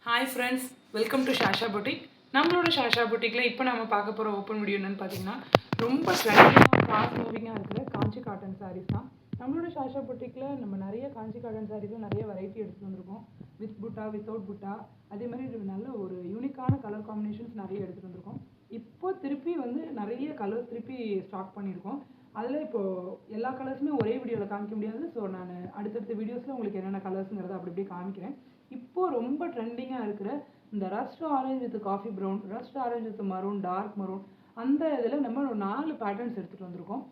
Hi friends, welcome to Sasha boutique. நம்மளோட Sasha புட்டிக்கில் இப்போ நம்ம பார்க்க போகிற ஓப்பன் வீடியோ என்னென்னு பார்த்தீங்கன்னா, ரொம்ப ட்ரெண்டிங்காக ஃபாஸ்ட் மூவிங்காக இருக்கிற காஞ்சி காட்டன் சாரீஸ் தான். நம்மளோட ஷாஷா புட்டிக்கில் நம்ம நிறைய காஞ்சி காட்டன் சாரீஸில் நிறைய வெரைட்டி எடுத்துகிட்டு வந்திருக்கோம். வித் புட்டா, வித்தவுட் புட்டா, அதே மாதிரி நல்ல ஒரு யூனிக்கான கலர் காம்பினேஷன்ஸ் நிறைய எடுத்துகிட்டு வந்திருக்கோம். இப்போ திருப்பி நிறைய கலர்ஸ் திருப்பி ஸ்டாக் பண்ணியிருக்கோம். அதில் இப்போது எல்லா கலர்ஸுமே ஒரே வீடியோவில் காமிக்க முடியாது. ஸோ நான் அடுத்தடுத்த வீடியோஸில் உங்களுக்கு என்னென்ன கலர்ஸுங்கிறத அப்படி காமிக்கிறேன். இப்போது ரொம்ப ட்ரெண்டிங்காக இருக்கிற இந்த rust orange with coffee brown, rust orange with maroon, dark maroon, அந்த இதில் நம்ம ஒரு 4 பேட்டர்ன்ஸ் எடுத்துகிட்டு வந்திருக்கோம்.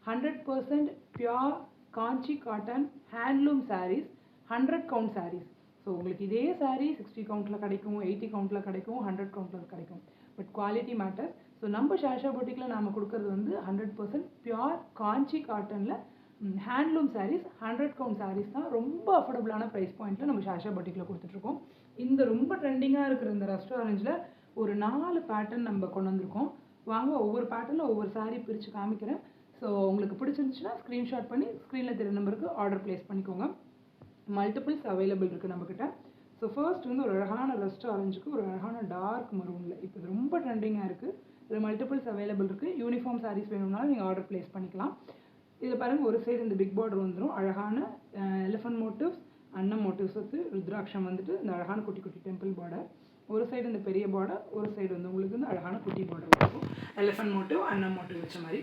100% pure Kanchi cotton handloom saris, 100 count saris. So உங்களுக்கு இதே சாரீ 60 கவுண்ட்டில் கிடைக்கும், 80 கவுண்ட்டில் கிடைக்கும், 100 கவுண்ட்டில் கிடைக்கும். But quality matter. ஸோ நம்ம ஷாஷா புட்டிக்கில் நாம் கொடுக்குறது 100% பியூர் காஞ்சி காட்டனில் ஹேண்ட்லூம் சாரீஸ், 100 கவுண்ட் சாரீஸ் தான். ரொம்ப அஃபோர்டபுளான ப்ரைஸ் பாயிண்ட்டில் நம்ம ஷாஷா புட்டிக்கில் கொடுத்துட்ருக்கோம். இந்த ரொம்ப ட்ரெண்டிங்காக இருக்கிற இந்த ரஸ்ட் ஆரஞ்சில் ஒரு 4 பேட்டர்ன் நம்ம கொண்டு வந்திருக்கோம். வாங்க ஒவ்வொரு பேட்டர்னில் ஒவ்வொரு சாரீ பிரித்து காமிக்கிறேன். ஸோ உங்களுக்கு பிடிச்சிருந்துச்சுன்னா ஸ்க்ரீன்ஷாட் பண்ணி ஸ்க்ரீனில் தெரிய நம்பருக்கு ஆர்டர் ப்ளேஸ் பண்ணிக்கோங்க. மல்டிபிள்ஸ் அவைலபிள் இருக்குது நம்மக்கிட்ட. ஸோ ஃபர்ஸ்ட் ஒரு அழகான ரஸ்ட் ஆரஞ்சுக்கு ஒரு அழகான டார்க் மரூனில் இப்போ இது ரொம்ப ட்ரெண்டிங்காக இருக்குது. இதில் மல்டிபிள்ஸ் அவைலபிள் இருக்குது. யூனிஃபார்ம் சாரீஸ் வேணும்னாலும் நீங்கள் ஆர்டர் ப்ளேஸ் பண்ணிக்கலாம். இதில் பாருங்கள், ஒரு சைடு இந்த பிக் பார்டர் வந்துடும். அழகான எலிஃபண்ட் மோட்டிவ்ஸ், அன்னம் மோட்டிவ்ஸ் வச்சு ருத்ராட்சம் இந்த அழகான குட்டி குட்டி டெம்பிள் பார்டர். ஒரு சைடு இந்த பெரிய பார்டர், ஒரு சைடு உங்களுக்கு அழகான குட்டி பார்டர் இருக்கும். எலிஃபண்ட் மோட்டிவ், அன்னம் மோட்டிவ் வச்ச மாதிரி.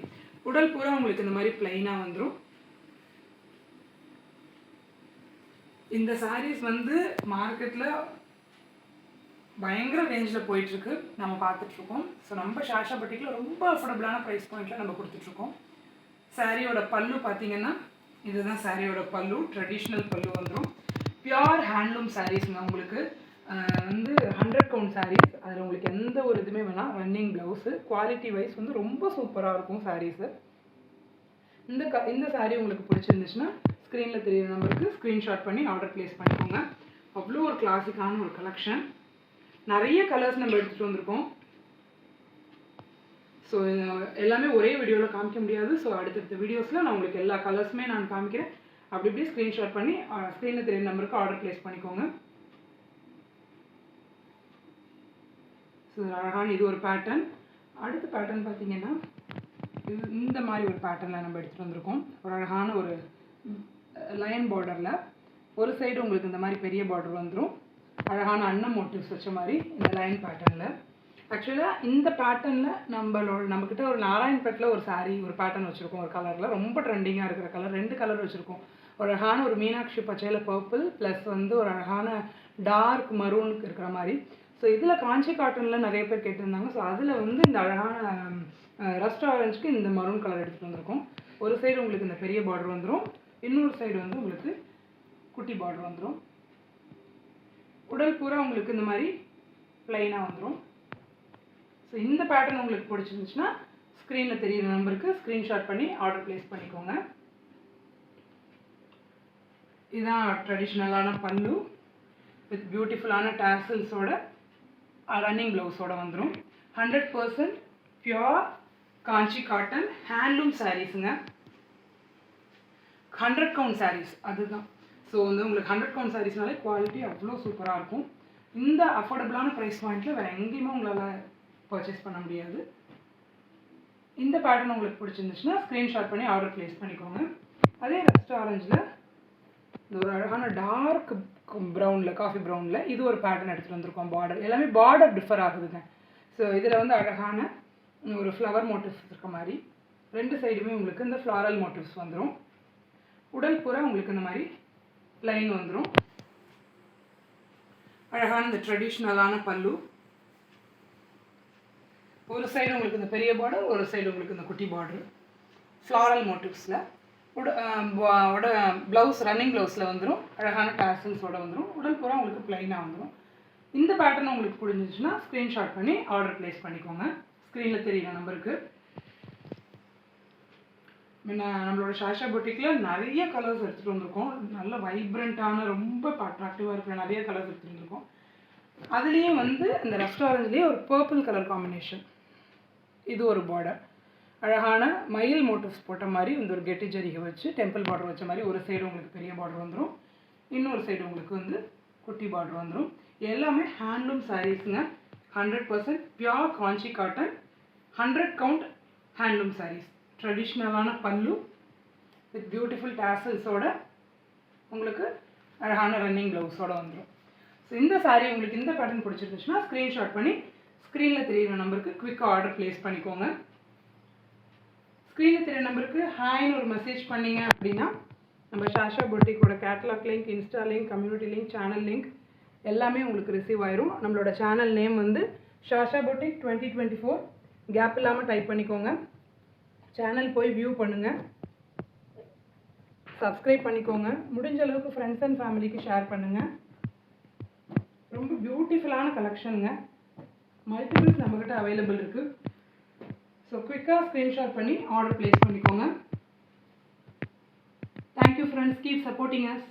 உடல் பூரா உங்களுக்கு இந்த மாதிரி பிளைனாக வந்துடும். இந்த சாரீஸ் மார்க்கெட்டில் பயங்கர ரேஞ்சில் போயிட்டுருக்கு, நம்ம பார்த்துட்ருக்கோம். ஸோ நம்ம ஷாஷா புட்டிக்கில் ரொம்ப அஃபோர்டபுளான ப்ரைஸ் பாயிண்ட்டில் நம்ம கொடுத்துட்ருக்கோம். சாரியோட பல்லு பார்த்தீங்கன்னா இதுதான் சாரியோட பல்லு. ட்ரெடிஷ்னல் பல்லு வந்துடும். பியூர் ஹேண்ட்லூம் சாரீஸுங்க. உங்களுக்கு 100 கவுண்ட் சாரீஸ். அதில் உங்களுக்கு எந்த ஒரு இதுவுமே வேணாம். Running blouse. குவாலிட்டி வைஸ் ரொம்ப சூப்பராக இருக்கும் சாரீஸு. இந்த சாரீ உங்களுக்கு பிடிச்சிருந்துச்சுன்னா ஸ்க்ரீனில் தெரியுற நம்பருக்கு ஸ்க்ரீன்ஷாட் பண்ணி ஆர்டர் ப்ளேஸ் பண்ணிக்கோங்க. அவ்வளோ ஒரு கிளாசிக்கான ஒரு கலெக்ஷன். நிறைய கலர்ஸ் நம்ம எடுத்துகிட்டு வந்திருக்கோம். ஸோ எல்லாமே ஒரே வீடியோவில் காமிக்க முடியாது. ஸோ அடுத்தடுத்த வீடியோஸில் நான் உங்களுக்கு எல்லா கலர்ஸுமே நான் காமிக்கிறேன். அப்படி இப்படி ஸ்க்ரீன்ஷாட் பண்ணி ஸ்க்ரீனில் தெரியுற நம்பருக்கு ஆர்டர் ப்ளேஸ் பண்ணிக்கோங்க. ஸோ அழகான இது ஒரு பேட்டர்ன். அடுத்த பேட்டர்ன் பார்த்தீங்கன்னா இந்த மாதிரி ஒரு பேட்டர்னில் நம்ம எடுத்துகிட்டு வந்திருக்கோம். ஒரு அழகான ஒரு லைன் பார்டரில் ஒரு சைடு உங்களுக்கு இந்த மாதிரி பெரிய பார்டர் வந்துடும். அழகான அன்னம் மோட்டிவ்ஸ் வச்ச மாதிரி இந்த லைன் பேட்டர்னில். ஆக்சுவலாக இந்த பேட்டர்னில் நம்மக்கிட்ட ஒரு நாராயண்பேட்டில் ஒரு சாரீ ஒரு பேட்டர்ன் வச்சுருக்கோம். ஒரு கலரில் ரொம்ப ட்ரெண்டிங்காக இருக்கிற கலர் 2 கலர் வச்சுருக்கோம். ஒரு அழகான ஒரு மீனாட்சி பச்சையில் பர்பிள் ப்ளஸ் ஒரு அழகான டார்க் மரூனுக்கு இருக்கிற மாதிரி. ஸோ இதில் காஞ்சி காட்டனில் நிறைய பேர் கேட்டிருந்தாங்க. ஸோ அதில் இந்த அழகான ரஸ்ட் ஆரஞ்சுக்கு இந்த மரூன் கலர் எடுத்துகிட்டு வந்திருக்கோம். ஒரு சைடு உங்களுக்கு இந்த பெரிய பார்டர் வந்துடும், இன்னொரு சைடு உங்களுக்கு குட்டி பார்டர் வந்துடும். உடல் பூரா உங்களுக்கு இந்த மாதிரி ப்ளைனாக வந்துடும். ஸோ இந்த பேட்டர்ன் உங்களுக்கு பிடிச்சிருந்துச்சுன்னா ஸ்க்ரீனில் தெரியுற நம்பருக்கு ஸ்க்ரீன்ஷாட் பண்ணி ஆர்டர் ப்ளேஸ் பண்ணிக்கோங்க. இதுதான் ட்ரெடிஷ்னலான பல்லு வித் பியூட்டிஃபுல்லான டாசல்ஸோட ரன்னிங் ப்ளவுஸோடு வந்துடும். 100% pure Kanchi cotton handloom சாரீஸுங்க. 100 count saris அதுதான். ஸோ உங்களுக்கு 100 கவுண்ட் சாரீஸ்னாலே குவாலிட்டி அவ்வளோ சூப்பராக இருக்கும். இந்த அஃபோர்டபுளான ப்ரைஸ் பாயிண்ட்டில் வேறு எங்கேயுமே உங்களால் பர்ச்சேஸ் பண்ண முடியாது. இந்த பேட்டர்ன் உங்களுக்கு பிடிச்சிருந்துச்சுன்னா ஸ்க்ரீன்ஷாட் பண்ணி ஆர்டர் ப்ளேஸ் பண்ணிக்கோங்க. அதே ரஸ்ட் ஆரஞ்சில் இந்த ஒரு அழகான டார்க் ப்ரௌனில், காஃபி ப்ரௌனில் இது ஒரு பேட்டர்ன் எடுத்துகிட்டு வந்திருக்கோம். பார்டர் எல்லாமே பார்டர் டிஃபர் ஆகுதுங்க. ஸோ இதில் அழகான ஒரு ஃப்ளவர் மோட்டிவ்ஸ் இருக்க மாதிரி 2 சைடுமே உங்களுக்கு இந்த ஃப்ளாரல் மோட்டிவ்ஸ் வந்துடும். உடல் பூரா உங்களுக்கு இந்த மாதிரி லைன் வந்துடும். அழகான இந்த ட்ரெடிஷ்னலான பல்லு. ஒரு சைடு உங்களுக்கு இந்த பெரிய பார்டர், ஒரு சைடு உங்களுக்கு இந்த குட்டி பார்டர் ஃப்ளாரல் மோட்டிவ்ஸில். ப்ளவுஸ் ரன்னிங் ப்ளவுஸில் வந்துடும். அழகான டாசல்ஸோடு வந்துடும். உடல் பூரா உங்களுக்கு ப்ளைனாக வந்துடும். இந்த பேட்டர்ன் உங்களுக்கு பிடிச்சிருந்துச்சுன்னா ஸ்க்ரீன்ஷாட் பண்ணி ஆர்டர் ப்ளேஸ் பண்ணிக்கோங்க. ஸ்க்ரீனில் தெரியுற நம்பருக்கு. நம்மளோட ஷாஷா புட்டிக்கில் நிறைய கலர்ஸ் எடுத்துகிட்டு வந்திருக்கோம். நல்ல வைப்ரண்ட்டான ரொம்ப அட்ராக்டிவாக இருக்கிற நிறைய கலர்ஸ் எடுத்துகிட்டு வந்திருக்கோம். அதுலேயும் இந்த ரஸ்ட் ஆரஞ்சுலேயே ஒரு பர்பிள் கலர் காம்பினேஷன். இது ஒரு பார்டர் அழகான மயில் மோட்டிவ்ஸ் போட்ட மாதிரி ஒரு கெட்டி ஜரிகை வச்சு டெம்பிள் பார்டர் வச்ச மாதிரி ஒரு சைடு உங்களுக்கு பெரிய பார்டர் வந்துடும், இன்னொரு சைடு உங்களுக்கு குட்டி பார்டர் வந்துடும். எல்லாமே ஹேண்ட்லூம் சாரீஸுங்க. 100% பியோர் காஞ்சி காட்டன், 100 கவுண்ட் ஹேண்ட்லூம் சாரீஸ். ட்ரெடிஷ்னலான பல்லு வித் பியூட்டிஃபுல் டேசல்ஸோட உங்களுக்கு அழகான ரன்னிங் ப்ளவுஸோடு வந்துடும். ஸோ இந்த சாரீ உங்களுக்கு இந்த பேட்டர்ன் பிடிச்சிருந்துச்சுன்னா ஸ்க்ரீன்ஷாட் பண்ணி ஸ்க்ரீனில் தெரியிற நம்பருக்கு குவிக்காக ஆர்டர் ப்ளேஸ் பண்ணிக்கோங்க. ஸ்க்ரீனில் தெரியிற நம்பருக்கு ஹாய்னு ஒரு மெசேஜ் பண்ணிங்க அப்படின்னா நம்ம சாஷா பொட்டிக்கோட catalogue link, insta link, community link, channel link எல்லாமே உங்களுக்கு ரிசீவ் ஆயிரும். நம்மளோட சேனல் நேம் வந்து சாஷா பொட்டிக் 2024. கேப் இல்லாமல் டைப் பண்ணிக்கோங்க. சேனல் போய் வியூ பண்ணுங்கள், சப்ஸ்கிரைப் பண்ணிக்கோங்க. முடிஞ்ச அளவுக்கு ஃப்ரெண்ட்ஸ் அண்ட் ஃபேமிலிக்கு ஷேர் பண்ணுங்கள். ரொம்ப பியூட்டிஃபுல்லான கலெக்ஷனுங்க. மல்டிபிள்ஸ் நம்மக்கிட்ட அவைலபிள் இருக்குது. ஸோ குயிக்காக ஸ்க்ரீன்ஷாட் பண்ணி ஆர்டர் ப்ளேஸ் பண்ணிக்கோங்க. Thank you friends, keep supporting us.